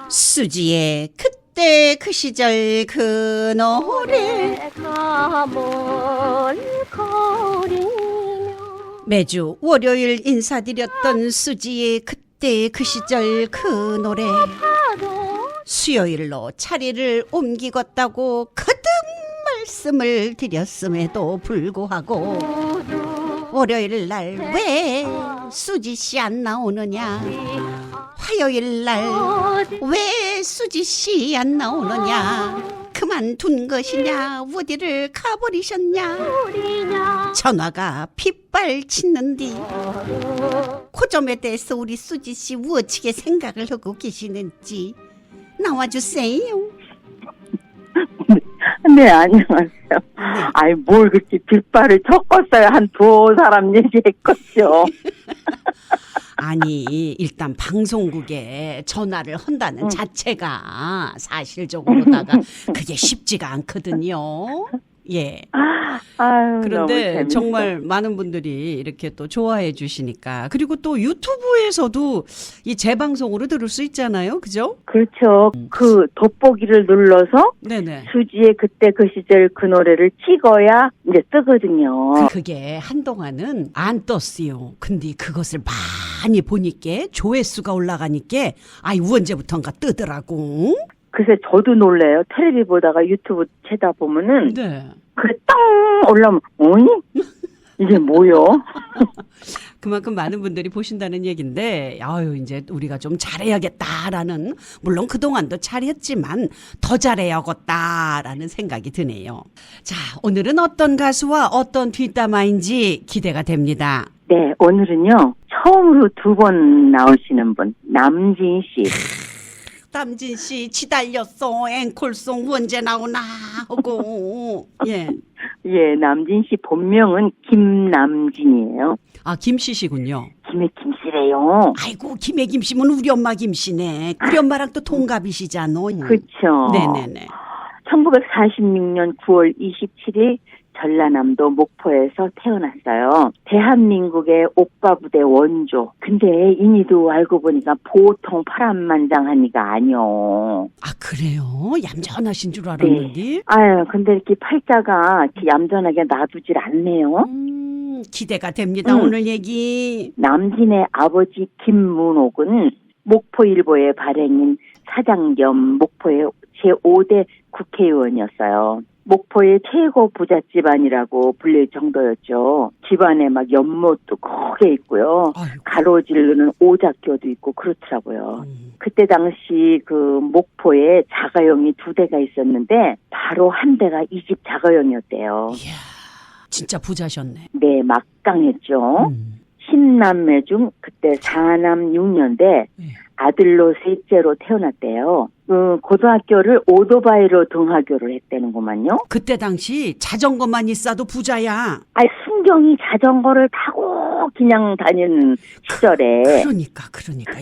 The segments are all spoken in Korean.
수지의 그때 그 시절 그 노래 매주 월요일 인사드렸던 수지의 그때 그 시절 그 노래 수요일로 자리를 옮기겠다고 거듭 말씀을 드렸음에도 불구하고 월요일 날 왜 수지씨 안 나오느냐, 화요일 날 왜 수지씨 안 나오느냐, 그만둔 것이냐, 어디를 가버리셨냐, 전화가 빗발치는디 그 점에 대해서 우리 수지씨 무엇이게 생각을 하고 계시는지 나와주세요. 네, 안녕하세요. 네. 아이, 뭘 그렇게 뒷발을 쳤겠어요. 한 두어 사람 얘기했겠죠. 아니, 일단 방송국에 전화를 한다는 자체가 사실적으로다가 그게 쉽지가 않거든요. 예. 아유, 그런데 정말 많은 분들이 이렇게 또 좋아해 주시니까, 그리고 또 유튜브에서도 이 재방송으로 들을 수 있잖아요. 그죠? 그렇죠. 그 돋보기를 눌러서 네네. 수지의 그때 그 시절 그 노래를 찍어야 이제 뜨거든요. 그게 한동안은 안 떴어요. 근데 그것을 많이 보니까 조회수가 올라가니까 아이 언제부턴가 뜨더라고. 글쎄 저도 놀래요. 텔레비 보다가 유튜브 채다 보면은 네. 그래 땅 올라오면 어니? 이게 뭐요? 그만큼 많은 분들이 보신다는 얘기인데, 아유, 이제 우리가 좀 잘해야겠다라는, 물론 그동안도 잘했지만 더 잘해야겠다라는 생각이 드네요. 자, 오늘은 어떤 가수와 어떤 뒷담화인지 기대가 됩니다. 네, 오늘은요. 처음으로 2번 나오시는 분 남진 씨. 남진 씨 치달렸어. 앵콜송 언제 나오나 하고. 예. 예, 남진 씨 본명은 김남진이에요. 아, 김씨시군요. 김의 김씨래요. 아이고, 김해 김씨면 우리 엄마 김씨네. 우리 엄마랑 또 동갑이시잖아. 그렇죠. 네네네. 1946년 9월 27일 전라남도 목포에서 태어났어요. 대한민국의 오빠 부대 원조. 근데 이니도 알고 보니까 보통 파란만장한 이가 아니요. 아, 그래요? 얌전하신 줄 알았는데. 네. 아유, 근데 이렇게 팔자가 이렇게 얌전하게 놔두질 않네요. 기대가 됩니다. 오늘 얘기. 남진의 아버지 김문옥은 목포일보의 발행인 사장 겸 목포의 제5대 국회의원이었어요. 목포의 최고 부잣 집안이라고 불릴 정도였죠. 집안에 막 연못도 크게 있고요. 아이고. 가로지르는 오작교도 있고 그렇더라고요. 그때 당시 그 목포에 자가용이 2대가 있었는데 바로 한 대가 이 집 자가용이었대요. 이야, 진짜 부자셨네. 네, 막강했죠. 10남매 중 그때 4남 6녀인데 네. 아들로 셋째로 태어났대요. 고등학교를 오토바이로 등하교를 했다는구만요. 그때 당시 자전거만 있어도 부자야. 아니, 순경이 자전거를 타고 그냥 다니는 시절에 그러니까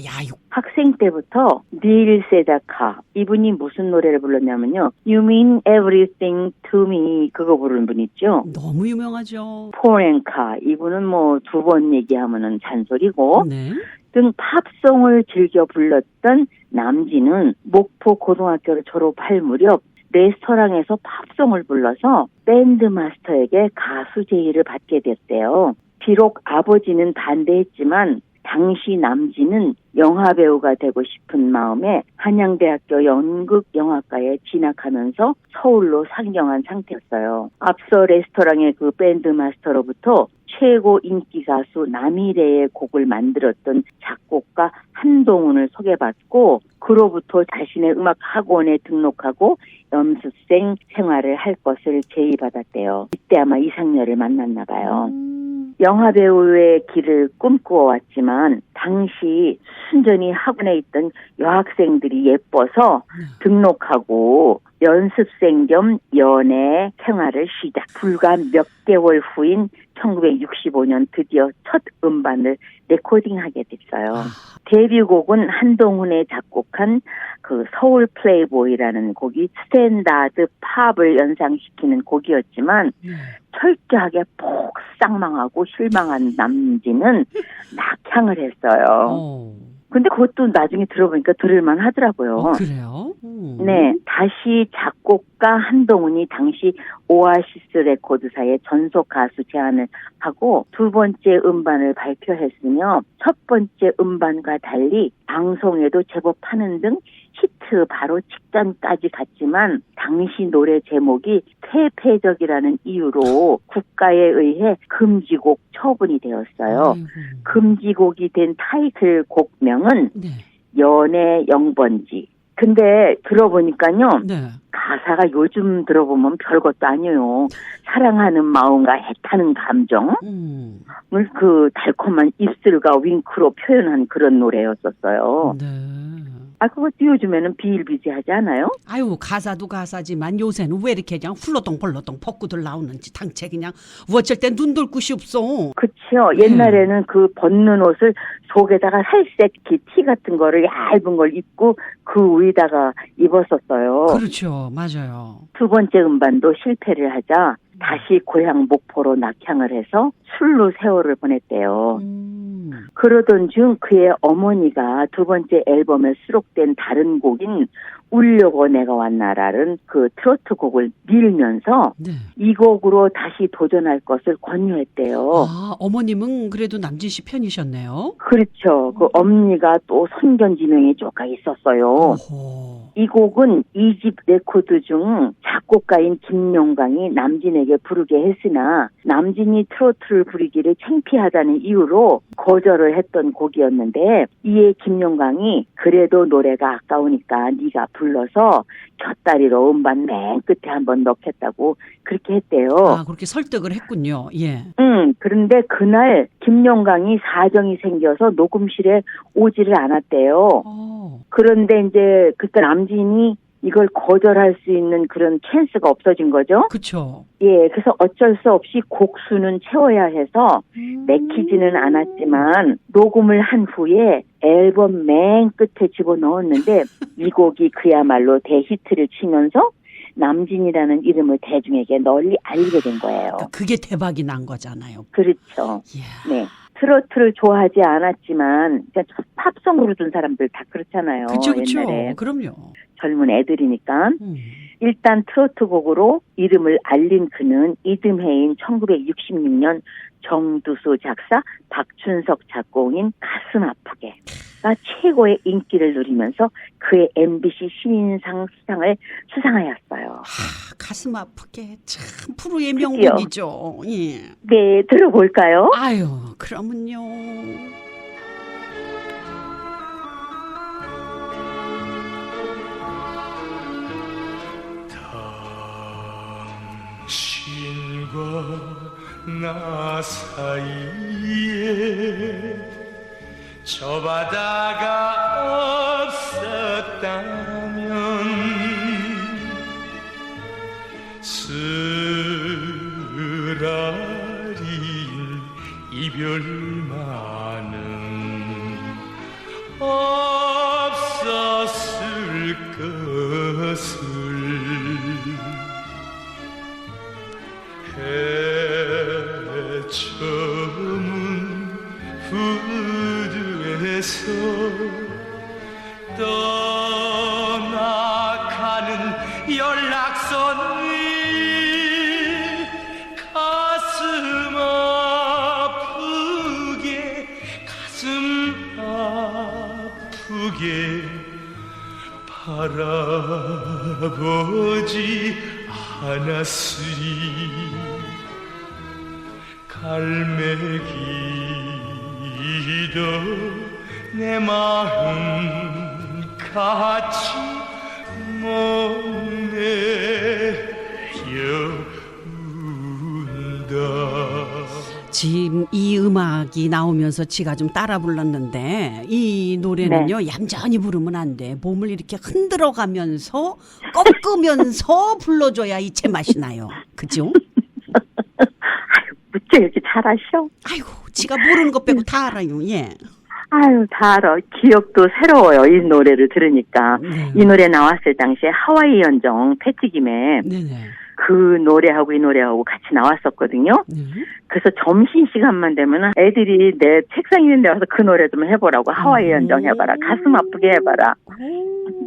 야, 학생 때부터 닐 세다카 이분이 무슨 노래를 불렀냐면요. You mean everything to me 그거 부르는 분 있죠. 너무 유명하죠. 포렌카 이분은 뭐 2번 얘기하면은 잔소리고 네. 등 팝송을 즐겨 불렀던 남진은 목포 고등학교를 졸업할 무렵 레스토랑에서 팝송을 불러서 밴드 마스터에게 가수 제의를 받게 됐대요. 비록 아버지는 반대했지만 당시 남진은 영화배우가 되고 싶은 마음에 한양대학교 연극영화과에 진학하면서 서울로 상경한 상태였어요. 앞서 레스토랑의 그 밴드 마스터로부터 최고 인기 가수 남희래의 곡을 만들었던 작곡가 한동훈을 소개받고 그로부터 자신의 음악 학원에 등록하고 연습생 생활을 할 것을 제의받았대요. 이때 아마 이상열을 만났나 봐요. 영화배우의 길을 꿈꾸어왔지만 당시 순전히 학원에 있던 여학생들이 예뻐서 등록하고 연습생 겸 연애 생활을 시작. 불과 몇 개월 후인 1965년 드디어 첫 음반을 레코딩하게 됐어요. 데뷔곡은 한동훈의 작곡한 그 서울 플레이보이라는 곡이 스탠다드 팝을 연상시키는 곡이었지만 철저하게 폭삭망하고 실망한 남진은 낙향을 했어요. 근데 그것도 나중에 들어보니까 들을만 하더라고요. 그래요? 네, 다시 작곡가 한동훈이 당시 오아시스 레코드사의 전속 가수 제안을 하고 두 번째 음반을 발표했으며 첫 번째 음반과 달리 방송에도 제법 파는 등 히트 바로 직전까지 갔지만 당시 노래 제목이 퇴폐적이라는 이유로 국가에 의해 금지곡 처분이 되었어요. 금지곡이 된 타이틀곡명은 네. 연애 영번지. 근데 들어보니까요. 네. 가사가 요즘 들어보면 별것도 아니에요. 사랑하는 마음과 애타는 감정을 그 달콤한 입술과 윙크로 표현한 그런 노래였었어요. 네. 그것도 요즘에는 비일비재하지 않아요? 아유, 가사도 가사지만 요새는 왜 이렇게 그냥 훌러덩벌러덩 벗고들 나오는지 당체 그냥 어쩔 땐 눈 돌 곳이 없어. 그치요. 옛날에는 그 벗는 옷을 속에다가 살색 티 같은 거를 얇은 걸 입고 그 위에다가 입었었어요. 그렇죠. 맞아요. 두 번째 음반도 실패를 하자 다시 고향 목포로 낙향을 해서 술로 세월을 보냈대요. 그러던 중 그의 어머니가 두 번째 앨범에 수록된 다른 곡인 울려고 내가 왔나라는 그 트로트 곡을 밀면서 네. 이 곡으로 다시 도전할 것을 권유했대요. 어머님은 그래도 남진 씨 편이셨네요. 그렇죠. 그 엄니가 또 선견지명이 조금 있었어요. 오호. 이 곡은 2집 레코드 중 작곡가인 김용광이 남진에게 부르게 했으나 남진이 트로트를 부르기를 창피하다는 이유로 거절을 했던 곡이었는데 이에 김용광이 그래도 노래가 아까우니까 네가 불러서 곁다리로 음반 맨 끝에 한번 넣겠다고 그렇게 했대요. 그렇게 설득을 했군요. 예. 그런데 그날 김용광이 사정이 생겨서 녹음실에 오지를 않았대요. 그런데 이제 그때 남진이 이걸 거절할 수 있는 그런 찬스가 없어진 거죠. 그렇죠. 예, 그래서 어쩔 수 없이 곡수는 채워야 해서 내키지는 않았지만 녹음을 한 후에 앨범 맨 끝에 집어넣었는데 이 곡이 그야말로 대히트를 치면서 남진이라는 이름을 대중에게 널리 알리게 된 거예요. 그게 대박이 난 거잖아요. 그렇죠. Yeah. 네. 트로트를 좋아하지 않았지만 팝송 부르던 사람들 다 그렇잖아요. 그렇죠. 옛날에. 그럼요. 젊은 애들이니까. 일단 트로트 곡으로 이름을 알린 그는 이듬해인 1966년 정두수 작사, 박춘석 작곡인 가슴 아프게가 최고의 인기를 누리면서 그의 MBC 신인상 수상을 수상하였어요. 가슴 아프게 참 프로의 명곡이죠. 예. 네, 들어볼까요? 아유, 그러면요. 당신과 나 사이에 저 바다가 없었다면 쓰라린 이별만은 없었을 것을 헤쳐문 후드에서 떠나가는 연락선이 가슴 아프게 바라보지 않았으리 갈매기도 내 마음 같이 못내려운다. 지금 이 음악이 나오면서 지가 좀 따라 불렀는데 이 노래는요 얌전히 부르면 안 돼. 몸을 이렇게 흔들어 가면서 꺾으면서 불러줘야 이 제맛이 나요. 그죠? 어째 이렇게 잘 아셔? 아이고, 지가 모르는 것 빼고 다 알아요. 예. 아유, 다 알아. 기억도 새로워요. 이 노래를 들으니까. 네. 이 노래 나왔을 당시에 하와이 연정 패티김에 네네. 그 노래하고 이 노래하고 같이 나왔었거든요. 네. 그래서 점심시간만 되면 애들이 내 책상 있는 데 와서 그 노래 좀 해보라고. 하와이 연정 해봐라. 가슴 아프게 해봐라.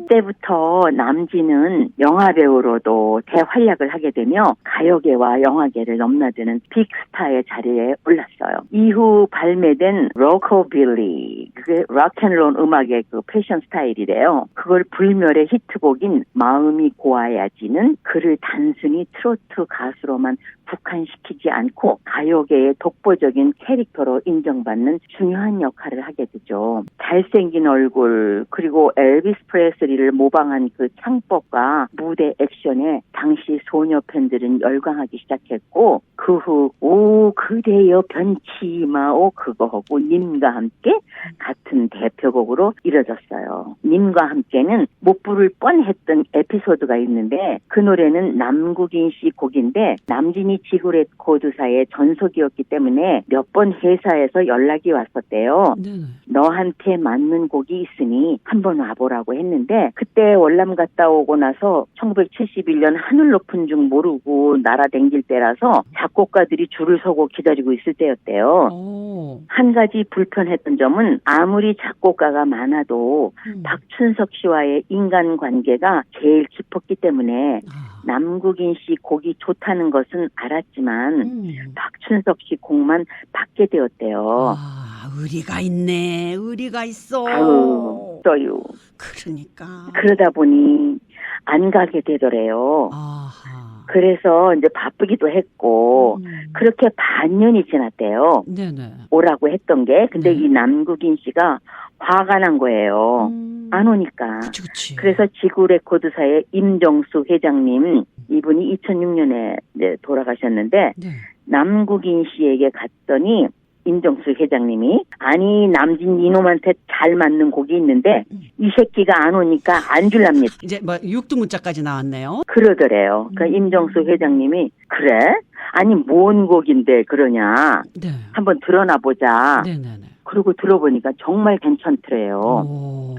그때부터 남진은 영화배우로도 대활약을 하게 되며 가요계와 영화계를 넘나드는 빅스타의 자리에 올랐어요. 이후 발매된 로커빌리, 그게 락앤롤 음악의 그 패션 스타일이래요. 그걸 불멸의 히트곡인 마음이 고와야지는 그를 단순히 트로트 가수로만 국한시키지 않고 가요계의 독보적인 캐릭터로 인정받는 중요한 역할을 하게 되죠. 잘생긴 얼굴 그리고 엘비스 프레슬리를 모방한 그 창법과 무대 액션에 당시 소녀 팬들은 열광하기 시작했고 그 후 오 그대여 변치 마오 그거하고 님과 함께 같은 대표곡으로 이뤄졌어요. 님과 함께는 못 부를 뻔했던 에피소드가 있는데 그 노래는 남국인 씨 곡인데 남진이 지구레코드사의 전속이었기 때문에 몇 번 회사에서 연락이 왔었대요. 네네. 너한테 맞는 곡이 있으니 한번 와보라고 했는데 그때 월남 갔다 오고 나서 1971년 하늘 높은 중 모르고 날아댕길 때라서 작곡가들이 줄을 서고 기다리고 있을 때였대요. 오. 한 가지 불편했던 점은 아무리 작곡가가 많아도 박춘석 씨와의 인간관계가 제일 깊었기 때문에 아. 남국인 씨 곡이 좋다는 것은 알았지만 박춘석 씨 곡만 받게 되었대요. 아, 의리가 있네. 의리가 있어. 아유, 떠요. 그러니까. 그러다 보니 안 가게 되더래요. 아하. 그래서 이제 바쁘기도 했고 그렇게 반년이 지났대요. 네네. 오라고 했던 게. 근데 네. 이 남국인 씨가 화가 난 거예요. 안 오니까. 그치. 그래서 지구레코드사의 임정수 회장님, 이분이 2006년에 돌아가셨는데 네. 남국인 씨에게 갔더니 임정수 회장님이 아니 남진 이놈한테 잘 맞는 곡이 있는데 이 새끼가 안 오니까 안 줄랍니다. 이제 뭐 육두문자까지 나왔네요. 그러더래요. 그러니까 임정수 회장님이 그래? 아니 뭔 곡인데 그러냐. 네. 한번 들어나 보자. 네네네. 그리고 들어보니까 정말 괜찮더래요. 오.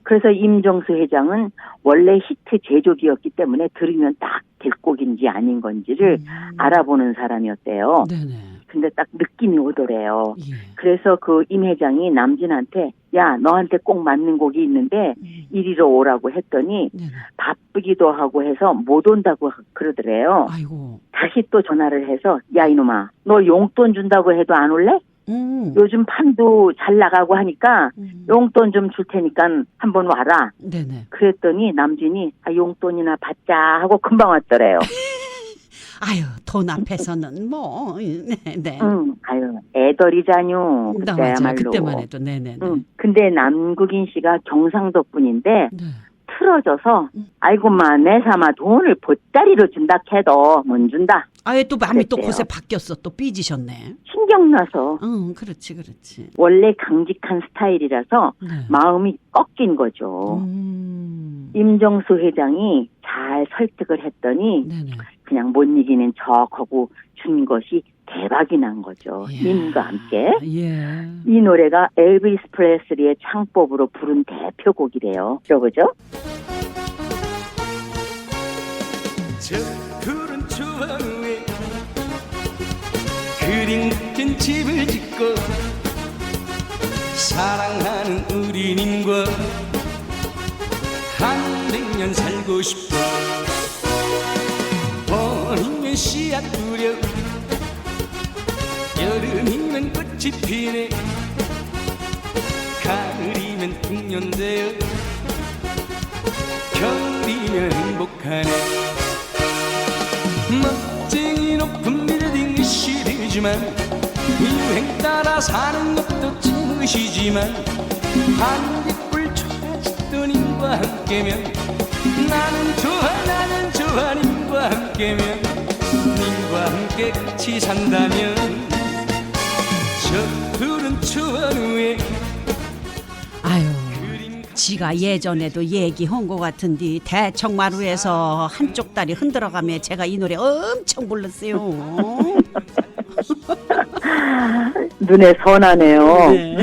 그래서 임정수 회장은 원래 히트 제조기였기 때문에 들으면 딱 될 곡인지 아닌 건지를 알아보는 사람이었대요. 네네. 근데 딱 느낌이 오더래요. 예. 그래서 그 임 회장이 남진한테 야 너한테 꼭 맞는 곡이 있는데 이리로 오라고 했더니 네네. 바쁘기도 하고 해서 못 온다고 그러더래요. 아이고. 다시 또 전화를 해서 야 이놈아 너 용돈 준다고 해도 안 올래? 요즘 판도 잘 나가고 하니까 용돈 좀 줄 테니까 한번 와라. 네네. 그랬더니 남진이 용돈이나 받자 하고 금방 왔더래요. 아유, 돈 앞에서는 뭐, 네. 아유, 애덜이자뇨. 맞아요. 그때야말로. 그때만 해도, 네네. 근데 남국인 씨가 경상도 분인데, 네. 틀어져서, 아이고마, 내 삼아 돈을 보따리로 준다 해도 못 준다. 아예 또 마음이 또 그랬대요. 곳에 바뀌었어. 또 삐지셨네. 신경나서. 그렇지. 원래 강직한 스타일이라서 네. 마음이 꺾인 거죠. 임정수 회장이 잘 설득을 했더니, 네네. 그냥 못 이기는 척하고 준 것이 대박이 난 거죠. 예. 님과 함께. 예. 이 노래가 엘비스 프레슬리의 창법으로 부른 대표곡이래요. 들어보죠. 저 푸른 초원 위에 그림 같은 집을 짓고 사랑하는 우리 님과 한 100년 살고 싶어. 봄이면 씨앗 뿌려 여름이면 꽃이 피네 가을이면 풍년되어 겨울이면 행복하네. 멋쟁이 높은 빌딩이 시리지만 유행 따라 사는 것도 찐으시지만 반딧불 초가집도 님과 함께면 나는 좋아 님과 함께면 님과 함께 같이 산다면 저 푸른 초원 위에 아유, 지가 예전에도 얘기한 것 같은데 대청마루에서 한쪽 다리 흔들어가며 제가 이 노래 엄청 불렀어요. 눈에 선하네요. 네.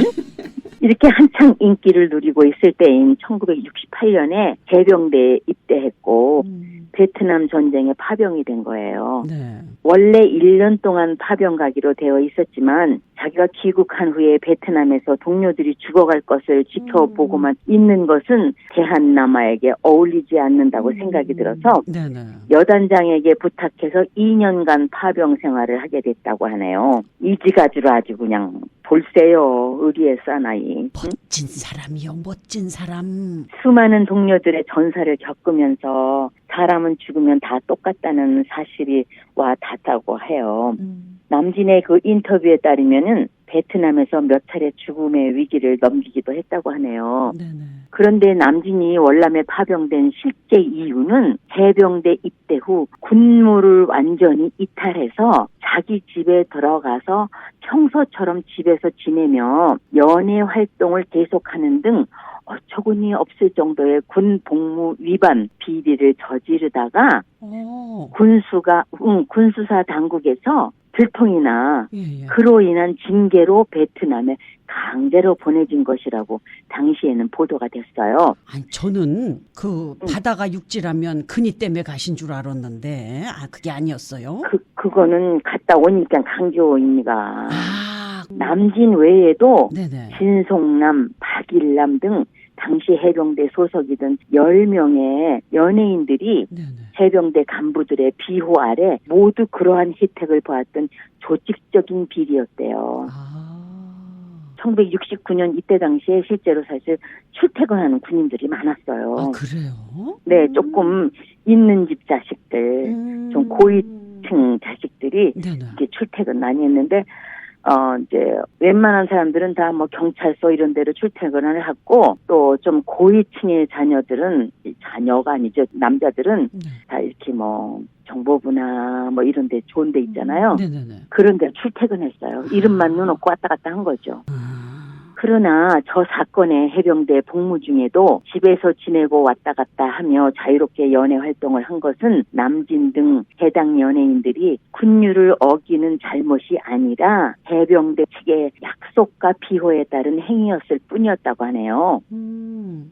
이렇게 한창 인기를 누리고 있을 때인 1968년에 해병대에 입대했고 베트남 전쟁에 파병이 된 거예요. 네. 원래 1년 동안 파병 가기로 되어 있었지만 자기가 귀국한 후에 베트남에서 동료들이 죽어갈 것을 지켜보고만 있는 것은 대한남아에게 어울리지 않는다고 생각이 들어서 네네. 여단장에게 부탁해서 2년간 파병 생활을 하게 됐다고 하네요. 이지가지로 아주 그냥 돌쇠요. 의리의 사나이. 멋진 사람이요. 멋진 사람. 수많은 동료들의 전사를 겪으면서 사람은 죽으면 다 똑같다는 사실이 와 닿다고 해요. 남진의 그 인터뷰에 따르면은 베트남에서 몇 차례 죽음의 위기를 넘기기도 했다고 하네요. 네네. 그런데 남진이 월남에 파병된 실제 이유는 해병대 입대 후 군무를 완전히 이탈해서 자기 집에 들어가서 평소처럼 집에서 지내며 연애 활동을 계속하는 등 어처구니 없을 정도의 군 복무 위반 비리를 저지르다가 군수사 당국에서 들통이나 예. 그로 인한 징계로 베트남에 강제로 보내진 것이라고 당시에는 보도가 됐어요. 아니, 저는 그 바다가 육지라면 근위 때문에 가신 줄 알았는데 그게 아니었어요. 그거는 갔다 오니까 강조입니다. 아, 남진 외에도 네네. 진송남, 박일남 등 당시 해병대 소속이던 10명의 연예인들이 네네. 해병대 간부들의 비호 아래 모두 그러한 혜택을 보았던 조직적인 비리였대요. 1969년 이때 당시에 실제로 사실 출퇴근하는 군인들이 많았어요. 아, 그래요? 네, 조금 있는 집 자식들, 좀 고위층 자식들이 네네. 이렇게 출퇴근 많이 했는데, 이제 웬만한 사람들은 다 뭐 경찰서 이런 데로 출퇴근을 하고 또 좀 고위층의 자녀가 아니죠. 남자들은 네. 다 이렇게 뭐 정보부나 뭐 이런 데 좋은 데 있잖아요. 네네네. 그런 데 출퇴근했어요. 이름만 넣어놓고 왔다 갔다 한 거죠. 그러나 저 사건의 해병대 복무 중에도 집에서 지내고 왔다 갔다 하며 자유롭게 연애 활동을 한 것은 남진 등 해당 연예인들이 군율을 어기는 잘못이 아니라 해병대 측의 약속과 비호에 따른 행위였을 뿐이었다고 하네요.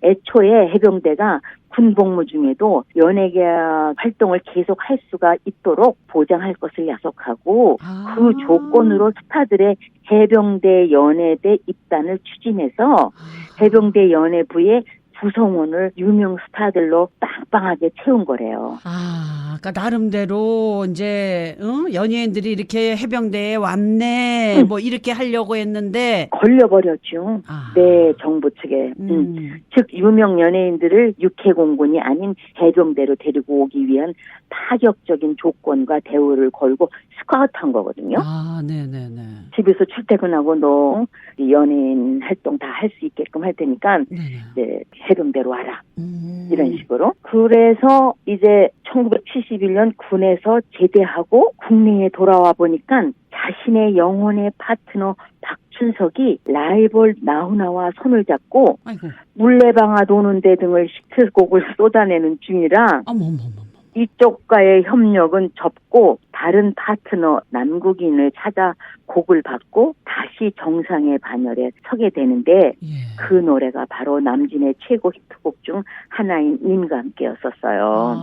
애초에 해병대가 군 복무 중에도 연예계약 활동을 계속 할 수가 있도록 보장할 것을 약속하고 그 조건으로 스타들의 해병대 연예대 입단을 추진해서 해병대 연예부의 구성원을 유명 스타들로 빵빵하게 채운 거래요. 그러니까 나름대로 이제 연예인들이 이렇게 해병대에 왔네, 뭐 이렇게 하려고 했는데 걸려버렸죠. 네, 정부 측에. 즉 유명 연예인들을 육해공군이 아닌 해병대로 데리고 오기 위한 파격적인 조건과 대우를 걸고 스카우트한 거거든요. 네네네. 집에서 출퇴근하고 너 연예인 활동 다 할 수 있게끔 할 테니까 이제 해병대로 와라. 이런 식으로. 그래서 이제 1971년 군에서 제대하고 국내에 돌아와 보니까 자신의 영혼의 파트너 박춘석이 라이벌 나훈아와 손을 잡고 물레방아 도는 데 등을 히트곡을 쏟아내는 중이라 이쪽과의 협력은 접고 다른 파트너 남국인을 찾아 곡을 받고 다시 정상의 반열에 서게 되는데 그 노래가 바로 남진의 최고 히트곡 중 하나인 님과 함께였었어요.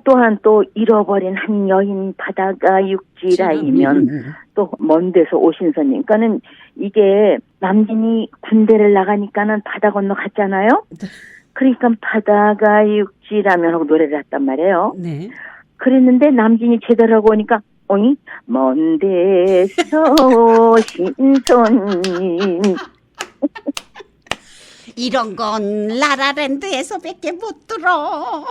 또한 또 잃어버린 한 여인 바다가 육지라이면 또 먼 데서 오신 손님. 그러니까는 이게 남진이 군대를 나가니까는 바다 건너 갔잖아요. 그러니까 바다가 육지라면 하고 노래를 했단 말이에요. 네. 그랬는데 남진이 제대로 하고 오니까 먼 데서 오신 손님. 이런 건 라라랜드에서밖에 못 들어.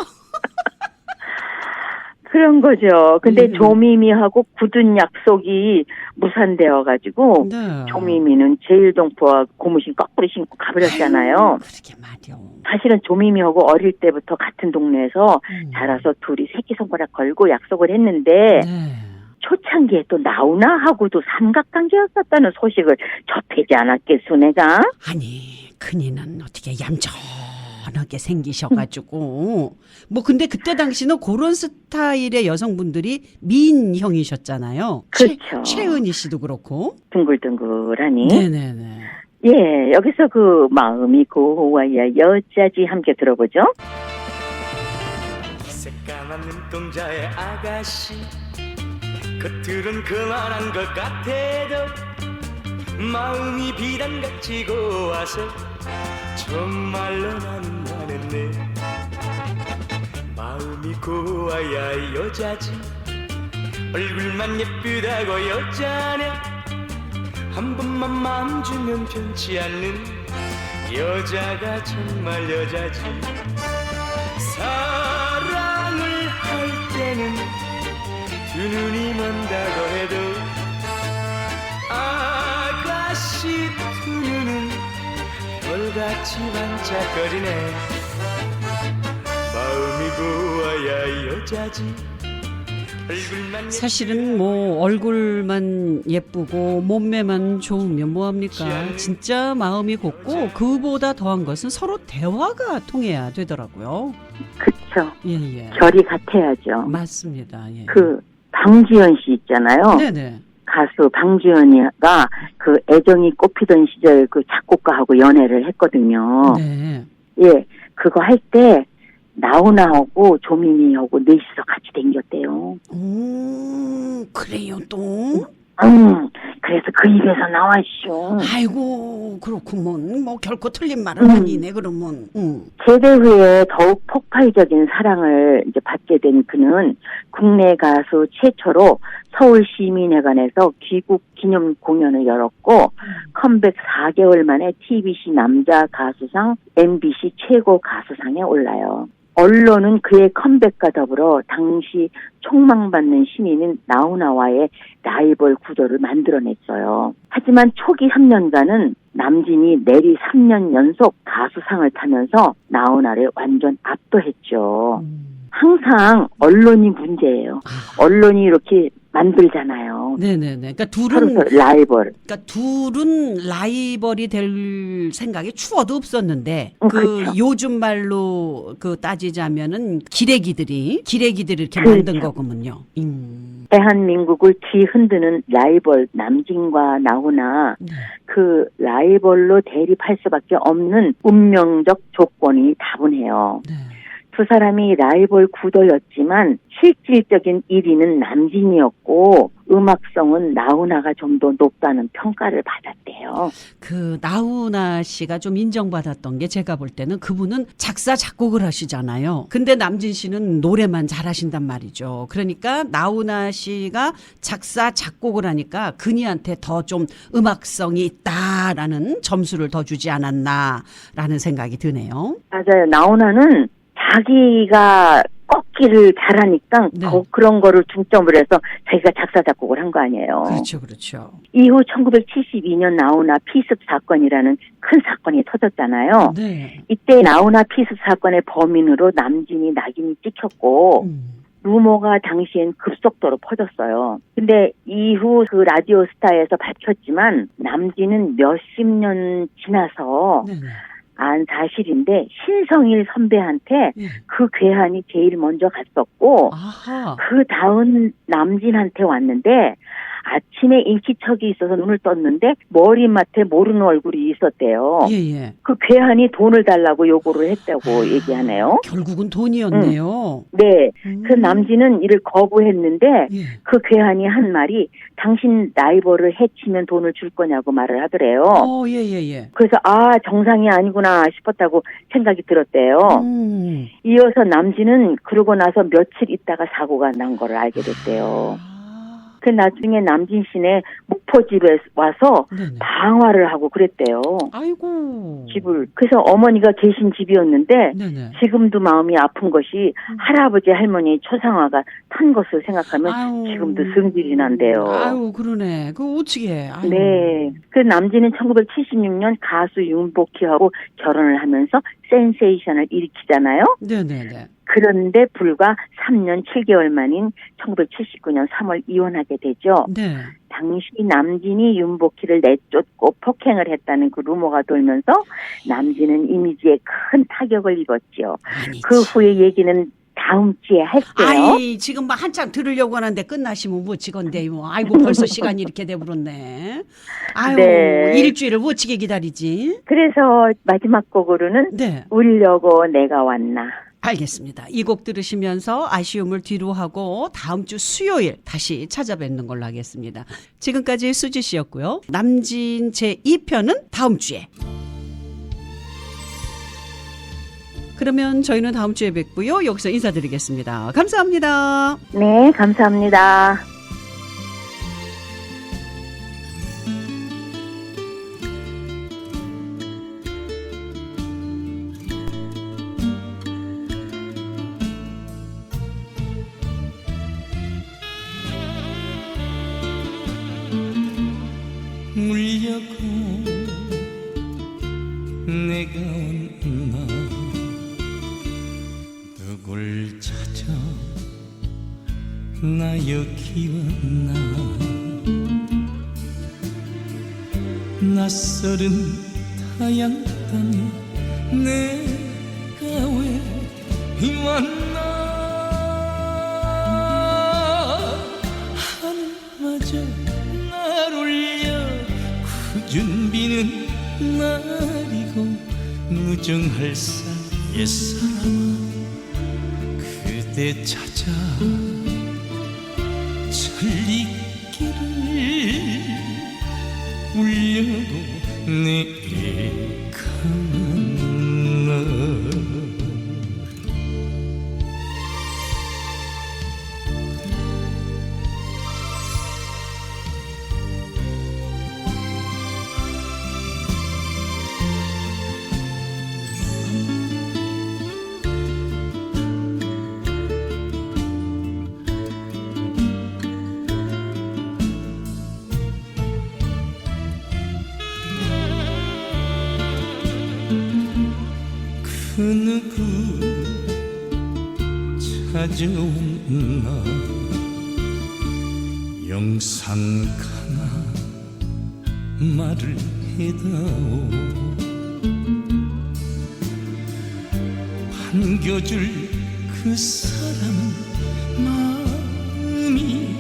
그런 거죠. 근데 조미미하고 굳은 약속이 무산되어가지고 조미미는 제일동포와 고무신 거꾸로 신고 가버렸잖아요. 그러게 말이요. 사실은 조미미하고 어릴 때부터 같은 동네에서 자라서 둘이 새끼손가락 걸고 약속을 했는데 초창기에 또 나훈아하고도 삼각관계였었다는 소식을 접하지 않았겠소 내가? 아니 큰이는 어떻게 얌전히 연하게 생기셔가지고 뭐 근데 그때 당시는 그런 스타일의 여성분들이 미인형이셨잖아요. 그렇죠. 최은희 씨도 그렇고. 둥글둥글하니. 네네네. 예, 여기서 그 마음이 고와야 여자지 함께 들어보죠. 새까만 눈동자의 아가씨 겉으론 그만한 것 같아도 마음이 비단같이 고와서 정말로 나는 내 마음이 고와야 여자지 얼굴만 예쁘다고 여자네 한 번만 마음 주면 변치 않는 여자가 정말 여자지 사랑을 할 때는 두 눈이 먼다고 해도 아가씨 두 눈은 돌같이 반짝거리네 마음이 고와야 여자지 얼굴만 사실은 뭐 얼굴만 예쁘고 몸매만 좋으면 뭐합니까? 진짜 마음이 곱고 그보다 더한 것은 서로 대화가 통해야 되더라고요. 그쵸. 예예. 결이 같아야죠. 맞습니다. 예. 그 방지연 씨 있잖아요. 네네. 가수 방지연이가 그 애정이 꽃피던 시절 그 작곡가하고 연애를 했거든요. 네. 예, 그거 할 때 나훈아하고 조민희하고 넷이서 같이 댕겼대요. 오, 그래요 또? 그래서 그 입에서 나왔쇼. 아이고 그렇구먼. 뭐 결코 틀린 말은 아니네 그러면. 제대 후에 더욱 폭발적인 사랑을 이제 받게 된 그는 국내 가수 최초로 서울시민회관에서 귀국 기념 공연을 열었고 컴백 4개월 만에 TBC 남자 가수상, MBC 최고 가수상에 올라요. 언론은 그의 컴백과 더불어 당시 촉망받는 신인인 나훈아와의 라이벌 구도를 만들어냈어요. 하지만 초기 3년간은 남진이 내리 3년 연속 가수상을 타면서 나훈아를 완전 압도했죠. 항상 언론이 문제예요. 언론이 이렇게 만들잖아요. 네네네. 그러니까 서로 라이벌. 그러니까 둘은 라이벌이 될 생각이 추워도 없었는데 그 그렇죠. 요즘 말로 그 따지자면은 기레기들이 이렇게 그렇죠. 만든 거군요. 대한민국을 뒤흔드는 라이벌 남진과 나훈아 네. 그 라이벌로 대립할 수밖에 없는 운명적 조건이 다분해요. 네. 두 사람이 라이벌 구도였지만 실질적인 1위는 남진이었고 음악성은 나훈아가 좀 더 높다는 평가를 받았대요. 그 나훈아 씨가 좀 인정받았던 게 제가 볼 때는 그분은 작사 작곡을 하시잖아요. 근데 남진 씨는 노래만 잘하신단 말이죠. 그러니까 나훈아 씨가 작사 작곡을 하니까 그니한테 더 좀 음악성이 있다라는 점수를 더 주지 않았나라는 생각이 드네요. 맞아요. 나훈아는 자기가 꺾기를 잘하니까 네. 그런 거를 중점으로 해서 자기가 작사 작곡을 한 거 아니에요. 그렇죠, 그렇죠. 이후 1972년 나훈아 피습 사건이라는 큰 사건이 터졌잖아요. 네. 이때 나훈아 피습 사건의 범인으로 남진이 낙인이 찍혔고 루머가 당시엔 급속도로 퍼졌어요. 근데 이후 그 라디오 스타에서 밝혔지만 남진은 몇십 년 지나서 네네. 안 사실인데 신성일 선배한테 예. 그 괴한이 제일 먼저 갔었고 아하. 그 다음 남진한테 왔는데 아침에 인기척이 있어서 눈을 떴는데 머리맡에 모르는 얼굴이 있었대요. 예예. 그 괴한이 돈을 달라고 요구를 했다고 얘기하네요. 결국은 돈이었네요. 네, 그 남진은 이를 거부했는데 예. 그 괴한이 한 말이 당신 라이벌을 해치면 돈을 줄 거냐고 말을 하더래요. 예예예. 그래서 정상이 아니구나 싶었다고 생각이 들었대요. 이어서 남진은 그러고 나서 며칠 있다가 사고가 난 걸 알게 됐대요. 그 나중에 남진 씨네 목포집에 와서 네네. 방화를 하고 그랬대요. 아이고. 집을. 그래서 어머니가 계신 집이었는데 네네. 지금도 마음이 아픈 것이 할아버지 할머니 초상화가 탄 것을 생각하면 아유. 지금도 성질이 난대요. 아유 그러네. 그 어떻게? 네. 그 남진은 1976년 가수 윤복희하고 결혼을 하면서 센세이션을 일으키잖아요. 네네네. 그런데 불과 3년 7개월 만인 1979년 3월 이혼하게 되죠. 네. 당시 남진이 윤복희를 내쫓고 폭행을 했다는 그 루머가 돌면서 남진은 이미지에 큰 타격을 입었지요. 아니지. 그 후의 얘기는 다음 주에 할게요. 아이, 지금 막 한참 들으려고 하는데 끝나시면 못치건데 뭐. 아이고, 벌써 시간이 이렇게 돼버렸네. 아유, 네. 일주일을 못치게 기다리지. 그래서 마지막 곡으로는 네. 울려고 내가 왔나. 알겠습니다. 이 곡 들으시면서 아쉬움을 뒤로 하고 다음 주 수요일 다시 찾아뵙는 걸로 하겠습니다. 지금까지 수지 씨였고요. 남진 제2편은 다음 주에. 그러면 저희는 다음 주에 뵙고요. 여기서 인사드리겠습니다. 감사합니다. 네, 감사합니다. 울려고 내가 왔나 누굴 찾아 나 여기 왔나 낯설은 타양 땅에 내가 왜 왔나 하늘마저 날 올려 굳은 비는 날이고 무정할 사 옛사람아 그대 찾아 천리길을 울려고 내가 왔나 그 누구 찾아왔나 영산 가나 말을 해다오 반겨줄 그 사람은 마음이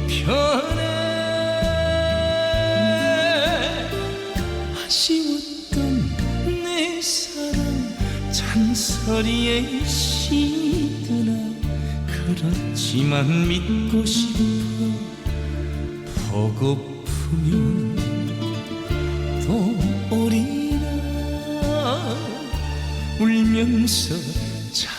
편해 아쉬웠던 내 사랑 잔소리에 시드나 그렇지만 믿고 싶어 보고프면 또 오리라 울면서 차